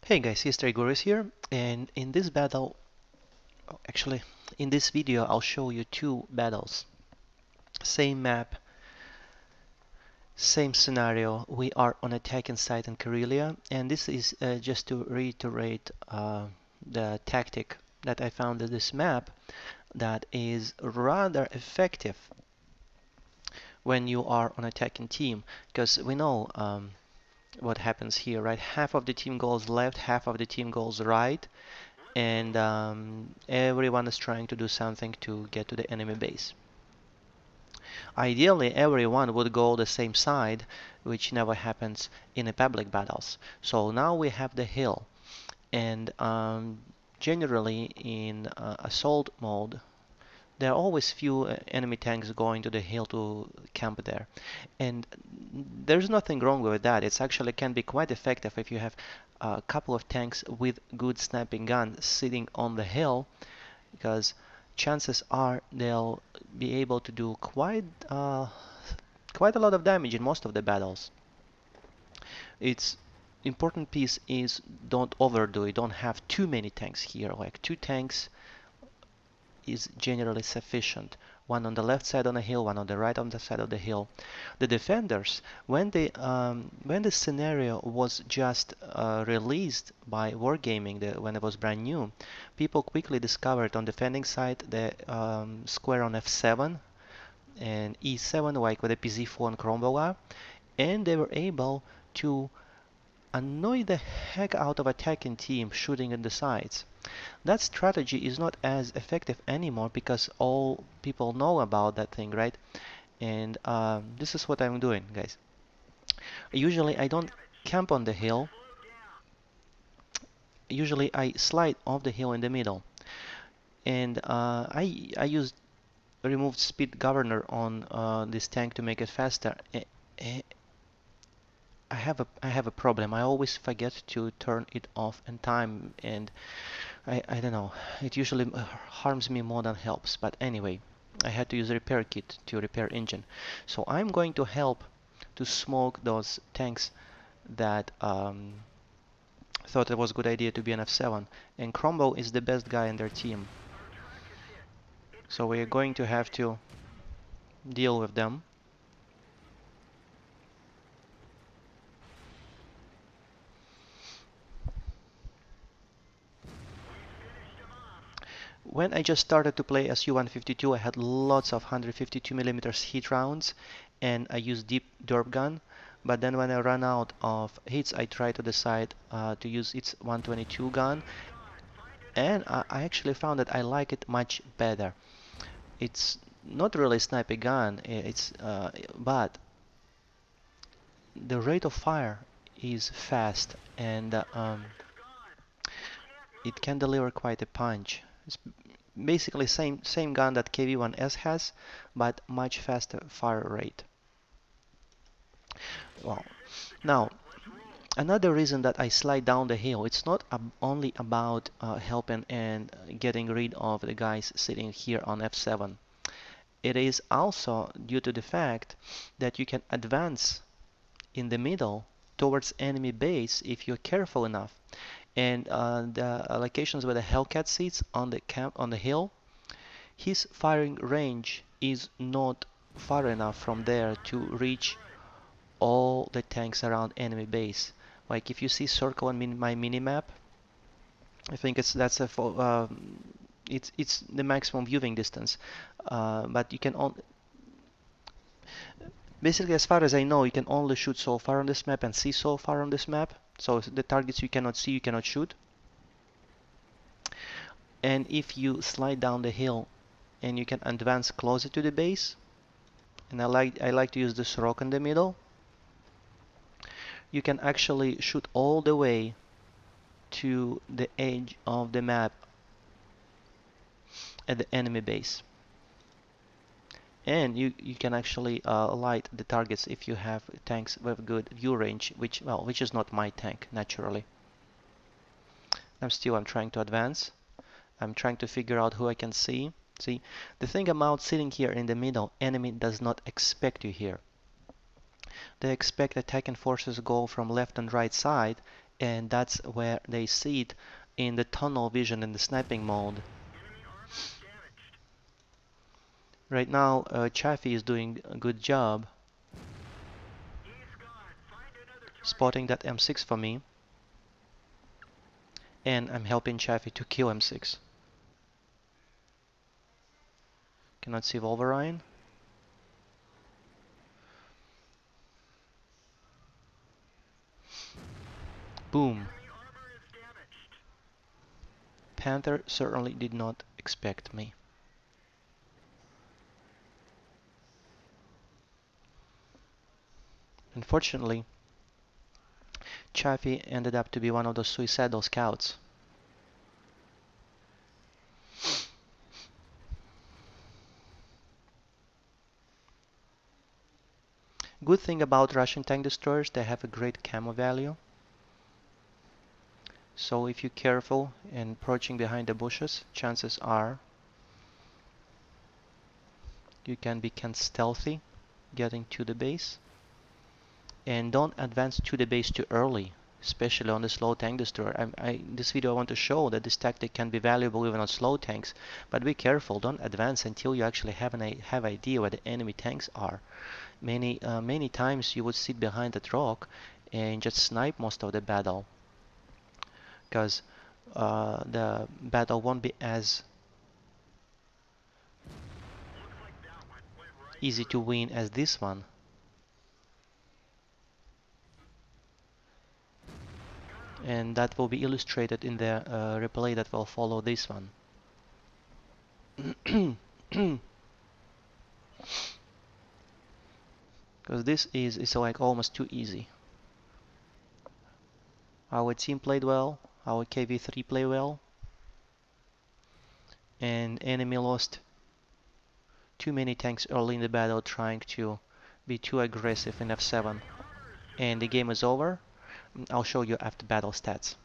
Hey guys, History Gurus here, and in this battle, actually, in this video, I'll show you two battles. Same map, same scenario. We are on attacking site in Karelia, and this is just to reiterate the tactic that I found in this map that is rather effective when you are on attacking team, because we know what happens here, right? Half of the team goes left, half of the team goes right, and everyone is trying to do something to get to the enemy base. Ideally, everyone would go the same side, which never happens in the public battles. So now we have the hill, and generally in assault mode, there are always few enemy tanks going to the hill to camp there. And there's nothing wrong with that. It actually can be quite effective if you have a couple of tanks with good sniping guns sitting on the hill, because chances are they'll be able to do quite a lot of damage in most of the battles. Its important piece is don't overdo it. Don't have too many tanks here. Like 2 tanks is generally sufficient. One on the left side on the hill, one on the right on the side of the hill. The defenders, when the scenario was just released by Wargaming, when it was brand new, people quickly discovered on defending side the square on F7 and E7, like with the PZ4 and Cromwell, and they were able to annoy the heck out of attacking team shooting in the sides. That strategy is not as effective anymore because all people know about that thing, right? And this is what I'm doing, guys. Usually I don't camp on the hill. Usually I slide off the hill in the middle. And I used removed speed governor on this tank to make it faster. I have a problem. I always forget to turn it off in time, and I don't know. It usually harms me more than helps. But anyway, I had to use a repair kit to repair engine. So I'm going to help to smoke those tanks that thought it was a good idea to be an F7. And Cromwell is the best guy in their team. So we're going to have to deal with them. When I just started to play as U-152, I had lots of 152mm hit rounds, and I used deep derp gun. But then when I ran out of hits, I tried to decide to use its 122 gun, and I actually found that I like it much better. It's not really a sniper gun, but the rate of fire is fast, and it can deliver quite a punch. It's basically same gun that KV-1S has, but much faster fire rate. Well, now another reason that I slide down the hill, it's not only about helping and getting rid of the guys sitting here on F7. It is also due to the fact that you can advance in the middle towards enemy base if you're careful enough. And the locations where the Hellcat sits on the camp on the hill, his firing range is not far enough from there to reach all the tanks around enemy base. Like if you see circle on my minimap, I think it's the maximum viewing distance. But you can basically, as far as I know, you can only shoot so far on this map and see so far on this map. So the targets you cannot see, you cannot shoot. And if you slide down the hill and you can advance closer to the base, and I like to use this rock in the middle, you can actually shoot all the way to the edge of the map at the enemy base. And you can actually light the targets if you have tanks with good view range, which is not my tank naturally. I'm trying to advance. I'm trying to figure out who I can see. See, the thing about sitting here in the middle, enemy does not expect you here. They expect attacking forces go from left and right side, and that's where they see it in the tunnel vision in the sniping mode. Right now, Chaffee is doing a good job spotting that M6 for me, and I'm helping Chaffee to kill M6. Cannot see Wolverine. Boom. Panther certainly did not expect me. Unfortunately, Chaffee ended up to be one of the suicidal scouts. Good thing about Russian tank destroyers, they have a great camo value. So if you're careful and approaching behind the bushes, chances are you can be stealthy getting to the base. And don't advance to the base too early, especially on the slow tank destroyer. In this video I want to show that this tactic can be valuable even on slow tanks, but be careful, don't advance until you actually have idea where the enemy tanks are. Many times you would sit behind that rock and just snipe most of the battle, because the battle won't be as easy to win as this one. And that will be illustrated in the replay that will follow this one. Because this is like almost too easy. Our team played well, our KV3 played well, and enemy lost too many tanks early in the battle trying to be too aggressive in F7. And the game is over. I'll show you after battle stats.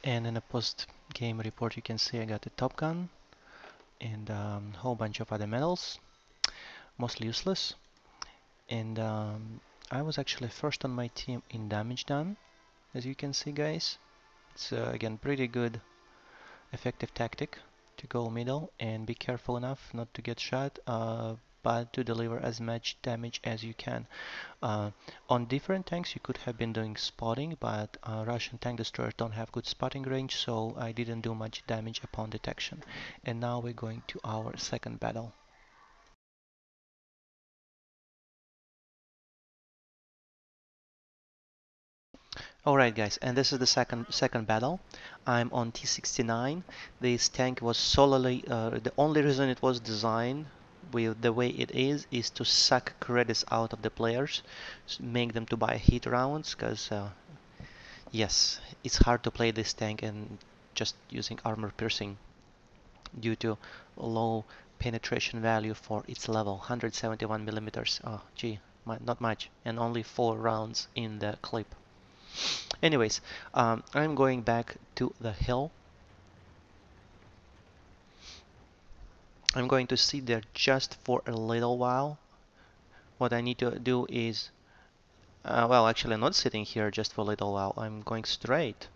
And in a post-game report you can see I got the Top Gun and a whole bunch of other medals, mostly useless. And I was actually first on my team in damage done, as you can see, guys. It's again pretty good effective tactic to go middle and be careful enough not to get shot, but to deliver as much damage as you can. On different tanks you could have been doing spotting, but Russian tank destroyers don't have good spotting range, so I didn't do much damage upon detection. And now we're going to our second battle. Alright guys, and this is the second battle. I'm on T69. This tank was solely, the only reason it was designed with the way it is to suck credits out of the players, make them to buy hit rounds, because yes, it's hard to play this tank and just using armor piercing due to low penetration value for its level, 171 millimeters. Oh gee, not much, and only 4 rounds in the clip. Anyways, I'm going back to the hill. I'm going to sit there just for a little while. What I need to do is, well, actually I'm not sitting here just for a little while. I'm going straight.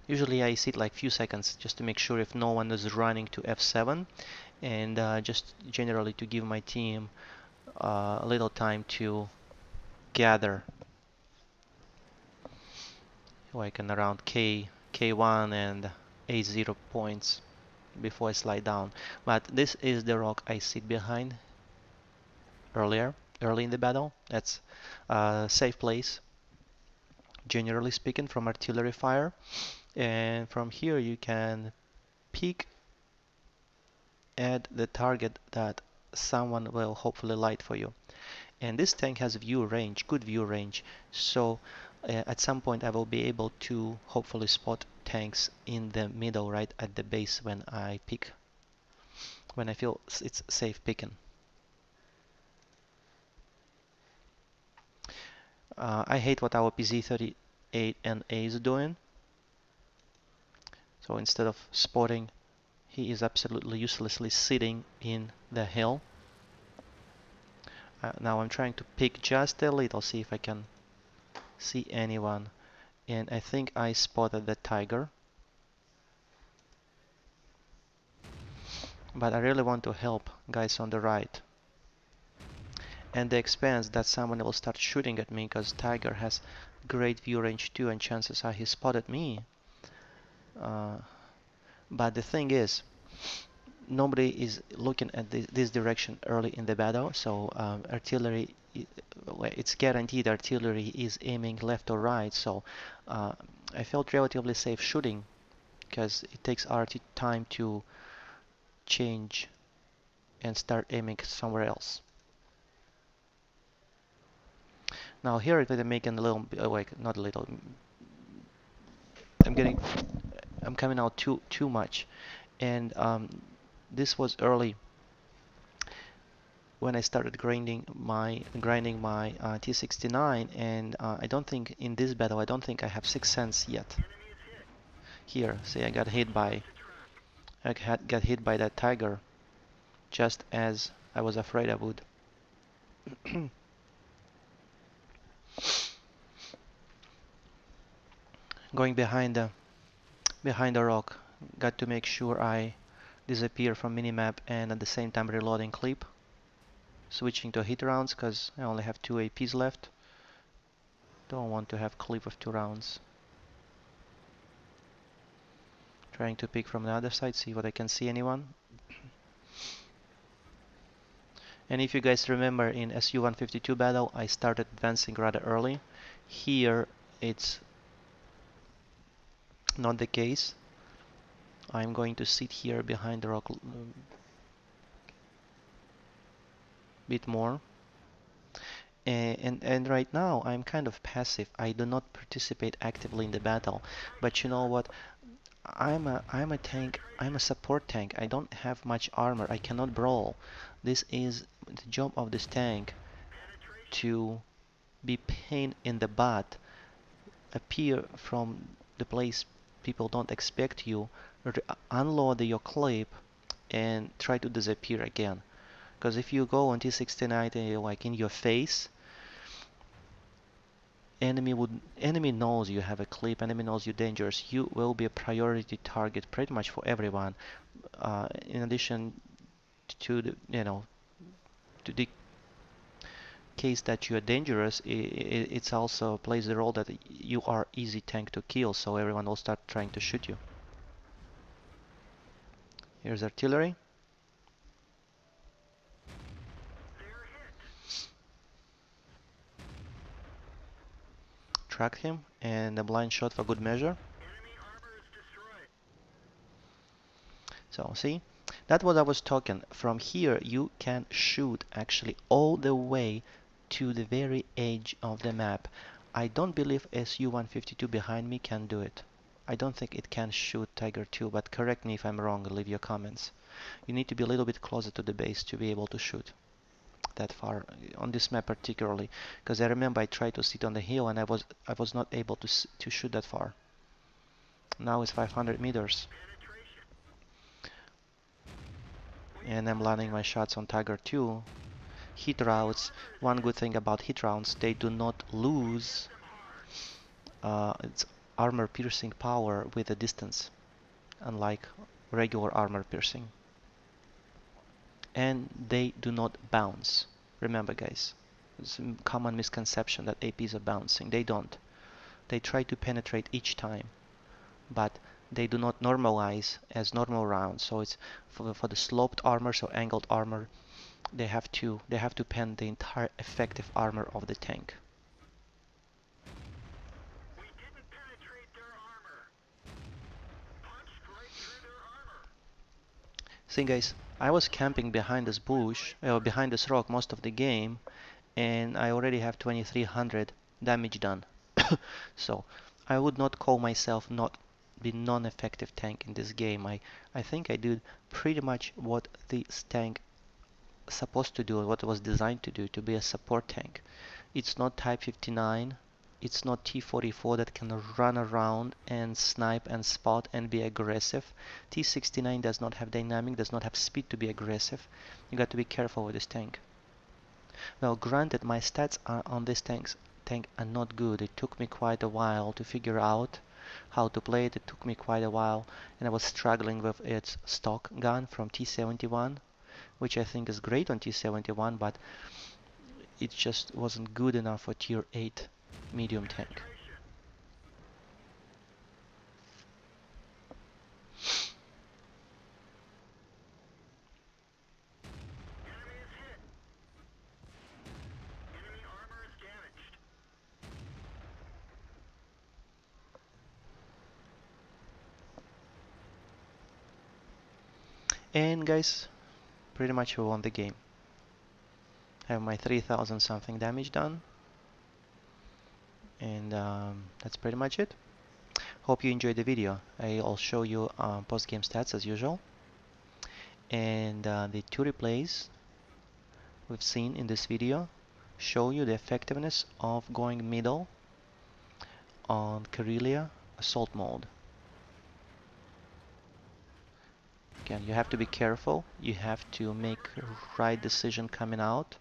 Usually I sit like few seconds just to make sure if no one is running to F7, and just generally to give my team a little time to gather, like in around K1 and A0 points before I slide down. But this is the rock I sit behind early in the battle. That's a safe place, generally speaking, from artillery fire. And from here you can peek at the target that someone will hopefully light for you. And this tank has view range, good view range, so at some point I will be able to hopefully spot tanks in the middle, right at the base, when I peek, when I feel it's safe picking. I hate what our PZ38NA is doing. So instead of spotting, he is absolutely uselessly sitting in the hill. Now I'm trying to peek just a little, see if I can see anyone. And I think I spotted the tiger. But I really want to help guys on the right. And the expense that someone will start shooting at me because tiger has great view range too, and chances are he spotted me. Uh, but the thing is, nobody is looking at this direction early in the battle, so artillery, it's guaranteed artillery is aiming left or right, so I felt relatively safe shooting because it takes RT time to change and start aiming somewhere else. Now here I'm making a little, like not a little, I'm coming out too much, and this was early when I started grinding my T69, and I don't think in this battle I don't think I have Sixth Sense yet. Here, see, I got hit by that tiger, just as I was afraid I would. Going behind the rock, got to make sure I disappear from minimap and at the same time reloading clip. Switching to hit rounds because I only have 2 APs left. Don't want to have clip of 2 rounds. Trying to pick from the other side, see what I can see anyone. And if you guys remember in SU-152 battle, I started advancing rather early. Here it's not the case. I'm going to sit here behind the rock a bit more. And right now I'm kind of passive. I do not participate actively in the battle. But you know what? I'm a tank. I'm a support tank. I don't have much armor. I cannot brawl. This is the job of this tank to be pain in the butt, appear from the place people don't expect you, unload your clip, and try to disappear again. Because if you go on T69 like in your face, enemy knows you have a clip, enemy knows you're dangerous. You will be a priority target pretty much for everyone. In addition to the case that you are dangerous, it's also plays the role that you are easy tank to kill, so everyone will start trying to shoot you. Here's artillery. Tracked him, and a blind shot for good measure. So see, that's what I was talking. From here you can shoot actually all the way to the very edge of the map. I don't believe SU-152 behind me can do it. I don't think it can shoot Tiger 2, but correct me if I'm wrong, leave your comments. You need to be a little bit closer to the base to be able to shoot that far on this map particularly, because I remember I tried to sit on the hill and I was not able to shoot that far. Now it's 500 meters. And I'm landing my shots on Tiger 2. Hit rounds, one good thing about hit rounds, they do not lose its armor piercing power with the distance, unlike regular armor piercing. And they do not bounce. Remember guys, it's a common misconception that APs are bouncing. They don't. They try to penetrate each time, but they do not normalize as normal rounds. So it's for the sloped armor, so angled armor, they have to pen the entire effective armor of the tank. See guys, I was camping behind this bush, behind this rock most of the game, and I already have 2300 damage done. So I would not call myself not the non-effective tank in this game. I think I did pretty much what this tank supposed to do, what it was designed to do, to be a support tank. It's not Type 59, it's not T44 that can run around and snipe and spot and be aggressive. T69 does not have dynamic, does not have speed to be aggressive. You got to be careful with this tank. Well, granted, my stats on this tank are not good. It took me quite a while to figure out how to play it. It took me quite a while, and I was struggling with its stock gun from T-71, which I think is great on T-71, but it just wasn't good enough for tier 8 medium tank. And guys, pretty much we won the game. I have my 3000 something damage done, and that's pretty much it. Hope you enjoyed the video. I'll show you post-game stats as usual, and the two replays we've seen in this video show you the effectiveness of going middle on Karelia Assault mode. Again, you have to be careful. You have to make a right decision coming out.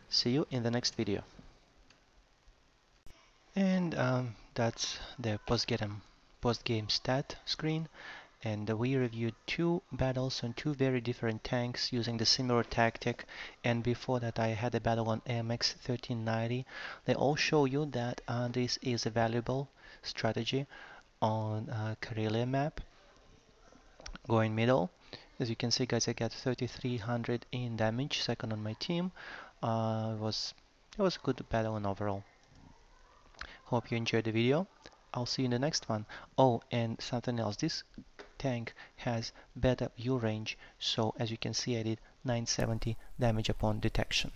See you in the next video. And that's the post-game stat screen. And we reviewed two battles on two very different tanks using the similar tactic, and before that I had a battle on AMX 1390. They all show you that this is a valuable strategy on Karelia map, going middle. As you can see, guys, I got 3300 in damage, second on my team. It was a good battle and overall. Hope you enjoyed the video. I'll see you in the next one. Oh, and something else, this tank has better view range, so as you can see I did 970 damage upon detection.